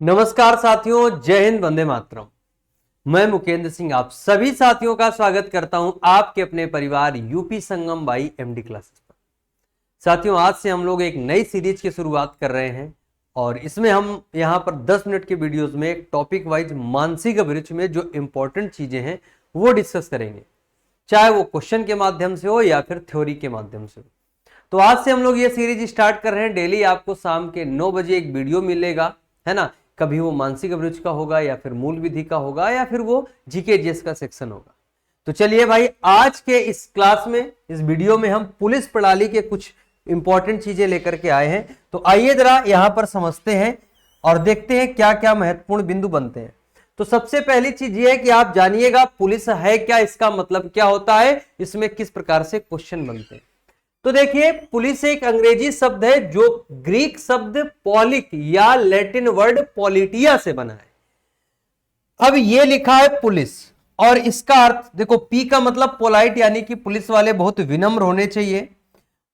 नमस्कार साथियों, जय हिंद, वंदे मातरम। मैं मुकेंद्र सिंह आप सभी साथियों का स्वागत करता हूं आपके अपने परिवार UP Sangam by MD classes पर। साथियों, आज से हम लोग एक नई सीरीज की शुरुआत कर रहे हैं और इसमें हम यहां पर 10 मिनट के वीडियोस में एक टॉपिक वाइज मानसिक अभिरुचि में जो इंपॉर्टेंट चीजें हैं वो डिस्कस करेंगे, चाहे वो क्वेश्चन के माध्यम से हो या फिर थ्योरी के माध्यम से हो। तो आज से हम लोग ये सीरीज स्टार्ट कर रहे हैं। डेली आपको शाम के 9 बजे एक वीडियो मिलेगा, है ना। कभी वो मानसिक अभिरुचि का होगा या फिर मूल विधि का होगा या फिर वो जीके जीएस का सेक्शन होगा। तो चलिए भाई, आज के इस क्लास में, इस वीडियो में हम पुलिस प्रणाली के कुछ इंपॉर्टेंट चीजें लेकर के आए हैं। तो आइए जरा यहां पर समझते हैं और देखते हैं क्या क्या महत्वपूर्ण बिंदु बनते हैं। तो सबसे पहली चीज ये है कि आप जानिएगा पुलिस है क्या, इसका मतलब क्या होता है, इसमें किस प्रकार से क्वेश्चन बनते हैं। तो देखिए, पुलिस एक अंग्रेजी शब्द है जो ग्रीक शब्द पॉलिक या लैटिन वर्ड पॉलिटिया से बना है। अब ये लिखा है पुलिस और इसका अर्थ देखो, पी का मतलब पोलाइट यानी कि पुलिस वाले बहुत विनम्र होने चाहिए।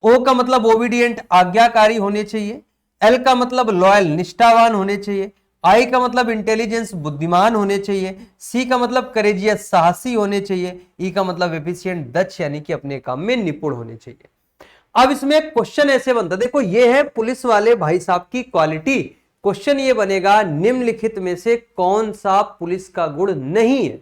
ओ का मतलब ओबीडियंट आज्ञाकारी होने चाहिए। एल का मतलब लॉयल निष्ठावान होने चाहिए। आई का मतलब इंटेलिजेंस बुद्धिमान होने चाहिए। सी का मतलब करेजियस साहसी होने चाहिए। ई का मतलब एफिशिएंट दक्ष यानी कि अपने काम में निपुण होने चाहिए। अब इसमें क्वेश्चन ऐसे बनता, देखो ये है पुलिस वाले भाई साहब की क्वालिटी। क्वेश्चन ये बनेगा, निम्नलिखित में से कौन सा पुलिस का गुण नहीं है।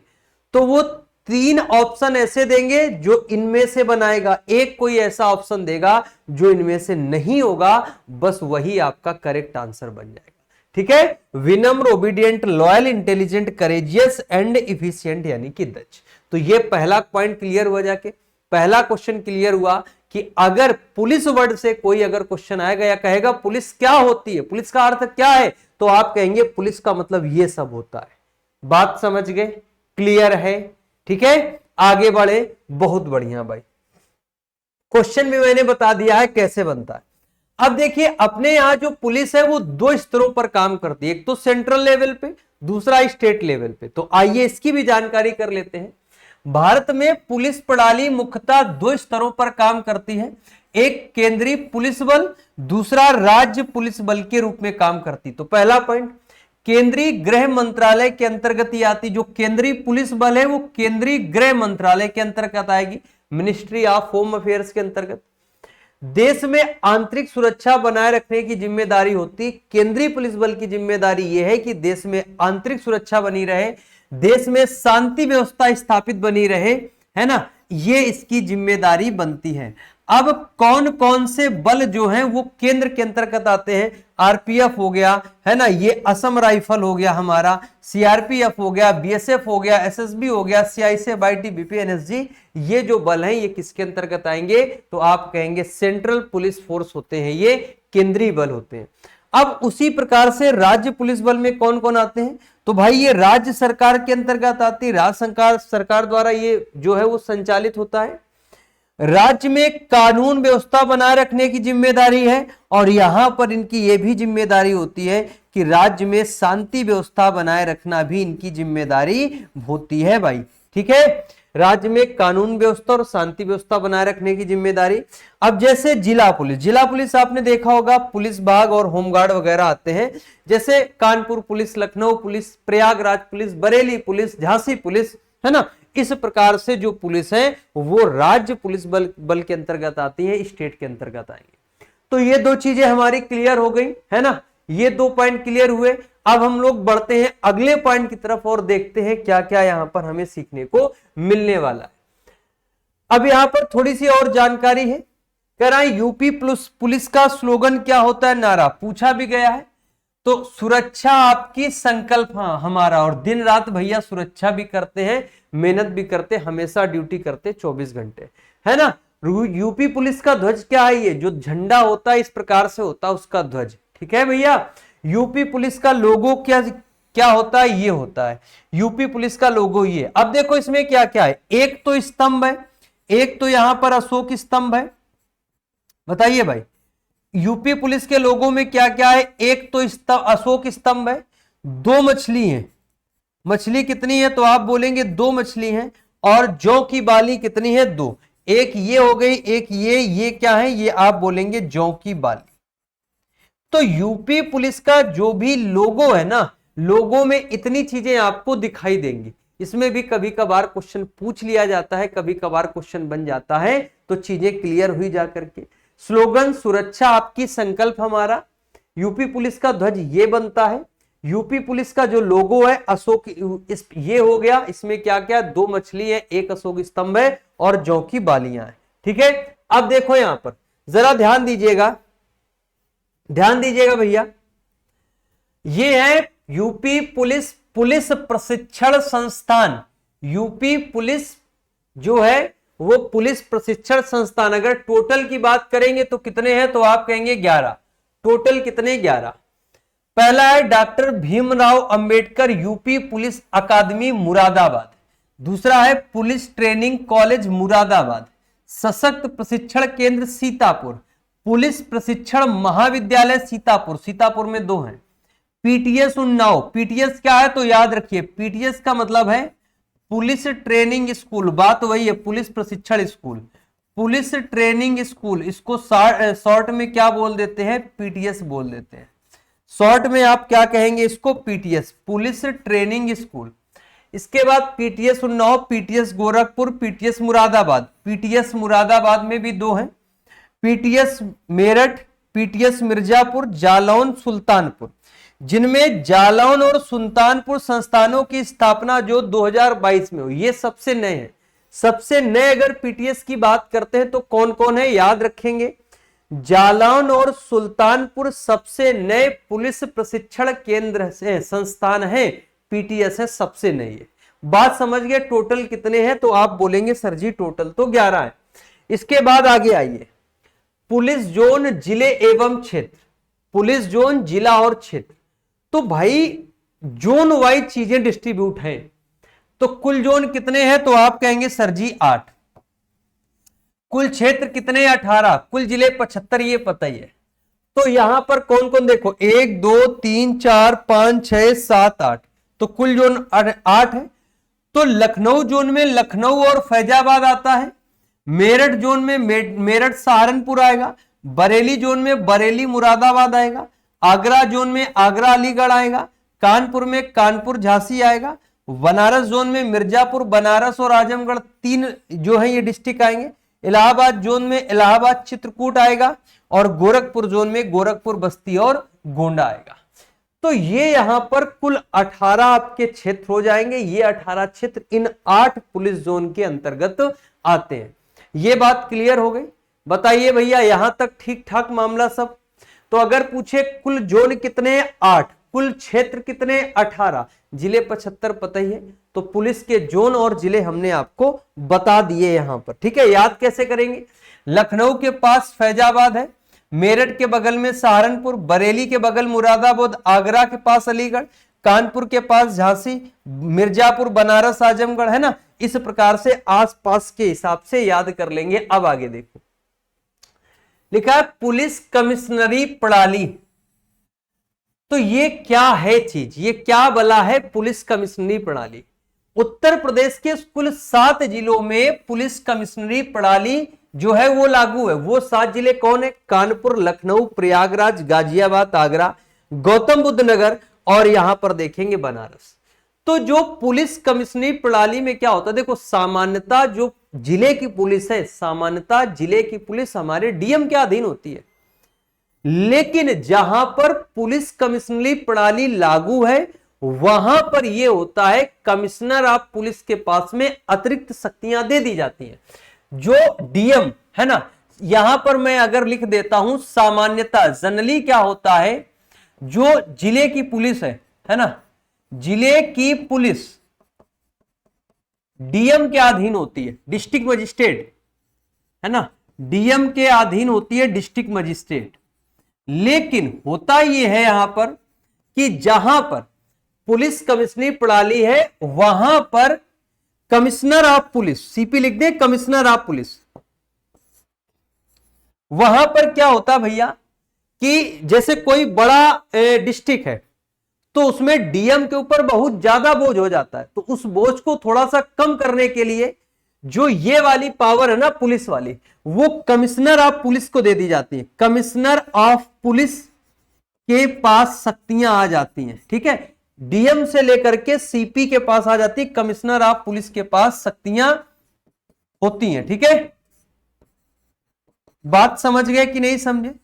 तो वो 3 ऑप्शन ऐसे देंगे जो इनमें से बनाएगा, एक कोई ऐसा ऑप्शन देगा जो इनमें से नहीं होगा, बस वही आपका करेक्ट आंसर बन जाएगा। ठीक है, विनम्र, obedient, loyal, intelligent, courageous and efficient यानी कि दक्ष। तो ये पहला पॉइंट क्लियर हुआ, जाके पहला क्वेश्चन क्लियर हुआ कि अगर पुलिस वर्ड से कोई अगर क्वेश्चन आएगा या कहेगा पुलिस क्या होती है, पुलिस का अर्थ क्या है, तो आप कहेंगे पुलिस का मतलब ये सब होता है। बात समझ गए? क्लियर है? ठीक है, आगे बढ़े। बहुत बढ़िया भाई, क्वेश्चन भी मैंने बता दिया है कैसे बनता है। अब देखिए, अपने यहां जो पुलिस है वो 2 स्तरों पर काम करती है, एक तो सेंट्रल लेवल पे, दूसरा स्टेट लेवल पे। तो आइए इसकी भी जानकारी कर लेते हैं। भारत में पुलिस प्रणाली मुख्यतः 2 स्तरों पर काम करती है, एक केंद्रीय पुलिस बल, दूसरा राज्य पुलिस बल के रूप में काम करती। तो पहला पॉइंट, केंद्रीय गृह मंत्रालय के अंतर्गत ही आती। जो केंद्रीय पुलिस बल है वो केंद्रीय गृह मंत्रालय के अंतर्गत आएगी, मिनिस्ट्री ऑफ होम अफेयर्स के अंतर्गत। देश में आंतरिक सुरक्षा बनाए रखने की जिम्मेदारी होती। केंद्रीय पुलिस बल की जिम्मेदारी यह है कि देश में आंतरिक सुरक्षा बनी रहे, देश में शांति व्यवस्था स्थापित बनी रहे, है ना, ये इसकी जिम्मेदारी बनती है। अब कौन कौन से बल जो हैं वो केंद्र के अंतर्गत आते हैं? आरपीएफ हो गया, है ना, ये असम राइफल हो गया हमारा, सीआरपीएफ हो गया, बीएसएफ हो गया, एसएसबी हो गया, सीआईएसएफ, आईटीबीपी, एनएसजी, ये जो बल हैं ये किसके अंतर्गत आएंगे? तो आप कहेंगे सेंट्रल पुलिस फोर्स होते हैं, ये केंद्रीय बल होते हैं। अब उसी प्रकार से राज्य पुलिस बल में कौन कौन आते हैं? तो भाई ये राज्य सरकार के अंतर्गत आती है, राज्य सरकार द्वारा ये जो है वो संचालित होता है। राज्य में कानून व्यवस्था बनाए रखने की जिम्मेदारी है और यहां पर इनकी यह भी जिम्मेदारी होती है कि राज्य में शांति व्यवस्था बनाए रखना भी इनकी जिम्मेदारी होती है भाई। ठीक है, राज्य में कानून व्यवस्था और शांति व्यवस्था बनाए रखने की जिम्मेदारी। अब जैसे जिला पुलिस आपने देखा होगा, पुलिस भाग और होमगार्ड वगैरह आते हैं, जैसे Kanpur police, Lucknow police, Prayagraj police, Bareilly police, Jhansi police, है ना। इस प्रकार से जो पुलिस है वो राज्य पुलिस बल के अंतर्गत आती है, स्टेट के अंतर्गत आएंगे। तो ये 2 चीजें हमारी क्लियर हो गई, है ना, ये 2 पॉइंट क्लियर हुए। अब हम लोग बढ़ते हैं अगले पॉइंट की तरफ और देखते हैं क्या क्या यहां पर हमें सीखने को मिलने वाला है। अब यहां पर थोड़ी सी और जानकारी है। कह रहा है यूपी पुलिस का स्लोगन क्या होता है, नारा पूछा भी गया है। तो सुरक्षा आपकी संकल्प हमारा, और दिन रात भैया सुरक्षा भी करते हैं, मेहनत भी करते, हमेशा ड्यूटी करते 24 घंटे, है ना। यूपी पुलिस का ध्वज क्या है? ये जो झंडा होता है इस प्रकार से होता है उसका ध्वज। ठीक है भैया, यूपी पुलिस का लोगो क्या होता है? ये होता है यूपी पुलिस का लोगो ये। अब देखो इसमें क्या क्या है, एक तो स्तंभ है, एक तो यहां पर अशोक स्तंभ है। बताइए भाई, यूपी पुलिस के लोगों में क्या क्या है? एक तो अशोक स्तंभ है, 2 मछली है। मछली कितनी है? तो आप बोलेंगे 2 मछली हैं। और जौ की बाली कितनी है? 2। एक ये हो गई, एक ये क्या है? ये आप बोलेंगे जौ की बाली। तो यूपी पुलिस का जो भी लोगो है ना, लोगों में इतनी चीजें आपको दिखाई देंगी। इसमें भी कभी कभार क्वेश्चन पूछ लिया जाता है, कभी कभार क्वेश्चन बन जाता है, तो चीजें क्लियर हुई जा करके। स्लोगन सुरक्षा आपकी संकल्प हमारा। यूपी पुलिस का ध्वज ये बनता है। यूपी पुलिस का जो लोगो है अशोक, ये हो गया। इसमें क्या क्या, 2 मछली है, 1 अशोक स्तंभ है और जौ की बालियां है। ठीक है, अब देखो यहां पर जरा ध्यान दीजिएगा, ध्यान दीजिएगा भैया। ये है यूपी पुलिस पुलिस प्रशिक्षण संस्थान। यूपी पुलिस जो है वो पुलिस प्रशिक्षण संस्थान। अगर टोटल की बात करेंगे तो कितने हैं, तो आप कहेंगे 11। टोटल कितने, 11। पहला है doctor Bhimrao Ambedkar UP police अकादमी मुरादाबाद। दूसरा है पुलिस ट्रेनिंग कॉलेज मुरादाबाद। सशक्त प्रशिक्षण केंद्र सीतापुर। पुलिस प्रशिक्षण महाविद्यालय सीतापुर, सीतापुर में 2 हैं। पीटीएस उन्नाव। पीटीएस क्या है, तो याद रखिए, पीटीएस का मतलब है पुलिस ट्रेनिंग स्कूल। बात वही है, पुलिस प्रशिक्षण स्कूल, पुलिस ट्रेनिंग स्कूल। इसको शॉर्ट में क्या बोल देते हैं, पीटीएस बोल देते हैं। शॉर्ट में आप क्या कहेंगे इसको, पीटीएस, पुलिस ट्रेनिंग स्कूल। इसके बाद PTS Unnao, PTS Gorakhpur, PTS Moradabad. PTS Moradabad में भी 2 हैं। PTS Meerut, PTS Mirzapur, Jalaun, Sultanpur. जिनमें जालौन और सुल्तानपुर संस्थानों की स्थापना जो 2022 में हुई, ये सबसे नए हैं। सबसे नए अगर पीटीएस की बात करते हैं तो कौन कौन है, याद रखेंगे, जालौन और सुल्तानपुर सबसे नए पुलिस प्रशिक्षण केंद्र से संस्थान है। पीटीएस है सबसे नई है। बात समझ गए। टोटल कितने हैं, तो आप बोलेंगे सर जी टोटल तो 11 है। इसके बाद आगे आइए, पुलिस जोन जिले एवं क्षेत्र। पुलिस जोन जिला और क्षेत्र, तो भाई जोन वाइज चीजें डिस्ट्रीब्यूट हैं। तो कुल जोन कितने हैं, तो आप कहेंगे सर जी 8। कुल क्षेत्र कितने, 18। कुल जिले 75, ये पता ही है। तो यहां पर कौन कौन देखो, 1 2 3 4 5 6 7 8, तो कुल जोन 8 है। तो लखनऊ जोन में लखनऊ और फैजाबाद आता है। मेरठ जोन में मेरठ सहारनपुर आएगा। बरेली जोन में बरेली मुरादाबाद आएगा। आगरा जोन में आगरा अलीगढ़ आएगा। कानपुर में कानपुर झांसी आएगा। बनारस जोन में मिर्जापुर बनारस और आजमगढ़ 3 जो है ये डिस्ट्रिक्ट आएंगे। इलाहाबाद जोन में इलाहाबाद चित्रकूट आएगा और गोरखपुर जोन में गोरखपुर बस्ती और गोंडा आएगा। तो ये यहां पर कुल 18 आपके क्षेत्र हो जाएंगे। ये 18 क्षेत्र इन 8 पुलिस जोन के अंतर्गत आते हैं। ये बात क्लियर हो गई। बताइए भैया यहां तक ठीक ठाक मामला सब। तो अगर पूछे कुल जोन कितने, 8, कुल क्षेत्र कितने, 18, जिले 75 पता ही है। तो पुलिस के जोन और जिले हमने आपको बता दिए यहां पर। ठीक है, याद कैसे करेंगे, लखनऊ के पास फैजाबाद है, मेरठ के बगल में सहारनपुर, बरेली के बगल मुरादाबाद, आगरा के पास अलीगढ़, कानपुर के पास झांसी, मिर्जापुर बनारस आजमगढ़, है ना। इस प्रकार से आसपास के हिसाब से याद कर लेंगे। अब आगे देखो, लिखा है पुलिस कमिश्नरी प्रणाली। तो ये क्या है चीज, ये क्या बला है पुलिस कमिश्नरी प्रणाली। उत्तर प्रदेश के कुल 7 जिलों में पुलिस कमिश्नरी प्रणाली जो है वो लागू है। वो 7 जिले कौन है, कानपुर, लखनऊ, प्रयागराज, गाजियाबाद, आगरा, गौतम बुद्ध नगर और यहां पर देखेंगे बनारस। तो जो पुलिस कमिश्नरी प्रणाली में क्या होता है, देखो सामान्यतः जो जिले की पुलिस है, सामान्यतः जिले की पुलिस हमारे डीएम के अधीन होती है। लेकिन जहां पर पुलिस कमिश्नरी प्रणाली लागू है वहां पर यह होता है कमिश्नर ऑफ पुलिस के पास में अतिरिक्त शक्तियां दे दी जाती हैं। जो डीएम है ना, यहां पर मैं अगर लिख देता हूं सामान्यतः, जनरली क्या होता है, जो जिले की पुलिस है ना, जिले की पुलिस डीएम के अधीन होती है, डिस्ट्रिक्ट मजिस्ट्रेट है ना, डीएम के अधीन होती है डिस्ट्रिक्ट मजिस्ट्रेट। लेकिन होता यह है यहां पर कि जहां पर पुलिस कमिश्नरी प्रणाली है वहां पर कमिश्नर ऑफ पुलिस, सीपी लिख दे, कमिश्नर ऑफ पुलिस। वहां पर क्या होता भैया कि जैसे कोई बड़ा डिस्ट्रिक्ट है तो उसमें डीएम के ऊपर बहुत ज्यादा बोझ हो जाता है। तो उस बोझ को थोड़ा सा कम करने के लिए जो ये वाली पावर है ना पुलिस वाली, वो कमिश्नर ऑफ पुलिस को दे दी जाती है। कमिश्नर ऑफ पुलिस के पास शक्तियां आ जाती हैं। ठीक है, डीएम से लेकर के सीपी के पास आ जाती, कमिश्नर ऑफ पुलिस के पास शक्तियां होती हैं। ठीक है, बात समझ गए कि नहीं समझे?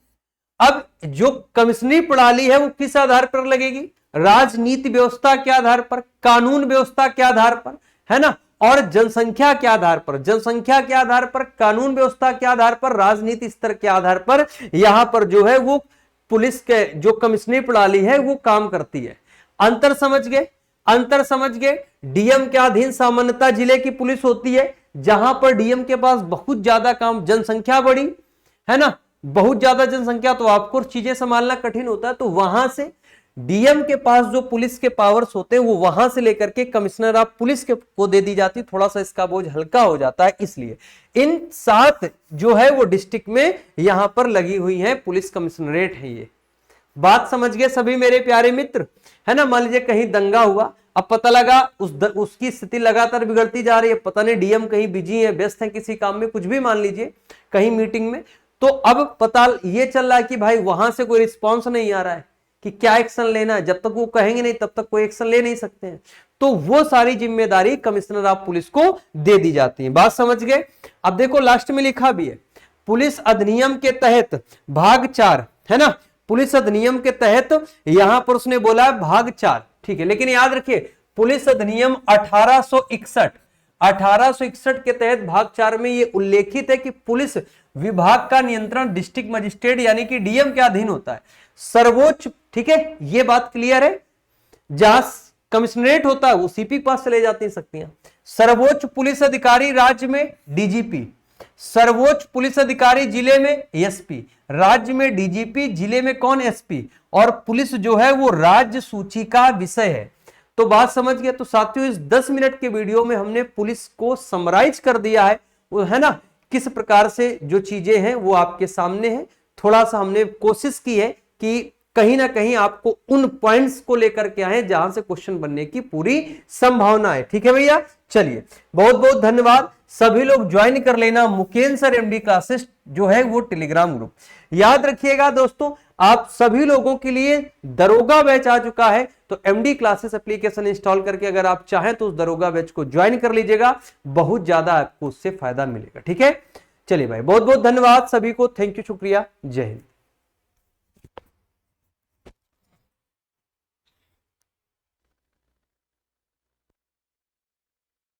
अब जो कमिश्नरी प्रणाली है वो किस आधार पर लगेगी? राजनीति व्यवस्था के आधार पर, कानून व्यवस्था के आधार पर, है ना, और जनसंख्या के आधार पर, जनसंख्या के आधार पर, कानून व्यवस्था के आधार पर, राजनीति स्तर के आधार पर यहां पर जो है वो पुलिस के जो कमिश्नरी प्रणाली है वो काम करती है। अंतर समझ गए? अंतर समझ गए? डीएम के अधीन सामान्यतः जिले की पुलिस होती है, जहां पर डीएम के पास बहुत ज्यादा काम, जनसंख्या बड़ी है ना, बहुत ज्यादा जनसंख्या, तो आपको चीजें संभालना कठिन होता है, तो वहां से डीएम के पास जो पुलिस के पावर्स होते हैं वो वहां से लेकर के कमिश्नर ऑफ पुलिस के को दे दी जाती, थोड़ा सा इसका बोझ हल्का हो जाता है। इसलिए इन 7 जो है वो डिस्ट्रिक्ट में यहां पर लगी हुई है पुलिस कमिश्नरेट है। ये बात समझ गए सभी मेरे प्यारे मित्र, है ना। मान लीजिए कहीं दंगा हुआ, अब पता लगा उसकी स्थिति लगातार बिगड़ती जा रही है, पता नहीं डीएम कहीं बिजी है, व्यस्त है किसी काम में, कुछ भी मान लीजिए कहीं मीटिंग में, तो अब पता ये चल रहा है कि भाई वहां से कोई रिस्पॉन्स नहीं आ रहा है कि क्या एक्शन लेना है, जब तक वो कहेंगे नहीं तब तक कोई एक्शन ले नहीं सकते हैं, तो वो सारी जिम्मेदारी कमिश्नर ऑफ पुलिस को दे दी जाती है। बात समझ गए? अब देखो लास्ट में लिखा भी है, पुलिस अधिनियम के तहत भाग 4, है ना, पुलिस अधिनियम के तहत यहां पर उसने बोला है भाग 4, ठीक है, लेकिन याद रखिए पुलिस अधिनियम 1861 के तहत भाग 4 में यह उल्लेखित है कि पुलिस विभाग का नियंत्रण डिस्ट्रिक्ट मजिस्ट्रेट यानी कि डीएम के अधीन होता है। सर्वोच्च, ठीक है, यह बात क्लियर है, जहां कमिश्नरेट होता है वो सीपी के पास चले जाती हैं शक्तियां। सर्वोच्च पुलिस अधिकारी राज्य में डीजीपी, सर्वोच्च पुलिस अधिकारी जिले में एसपी, राज्य में डीजीपी, जिले में कौन? एसपी, और पुलिस जो है वो राज्य सूची का विषय है। तो बात समझ गए? तो साथियों इस 10 मिनट के वीडियो में हमने पुलिस को समराइज कर दिया है, वो है ना, किस प्रकार से जो चीजें हैं वो आपके सामने है। थोड़ा सा हमने कोशिश की है कि कहीं ना कहीं आपको उन पॉइंट्स को लेकर के आए जहां से क्वेश्चन बनने की पूरी संभावना है। ठीक है भैया, चलिए बहुत बहुत धन्यवाद। सभी लोग ज्वाइन कर लेना मुकेंद्र सर एमडी क्लासेस जो है वो टेलीग्राम ग्रुप। याद रखिएगा दोस्तों, आप सभी लोगों के लिए दरोगा बैच आ चुका है, तो एमडी क्लासेस एप्लीकेशन इंस्टॉल करके अगर आप चाहें तो उस दरोगा बैच को ज्वाइन कर लीजिएगा, बहुत ज्यादा आपको उससे फायदा मिलेगा। ठीक है, चलिए भाई बहुत बहुत धन्यवाद सभी को, थैंक यू, शुक्रिया, जय हिंद।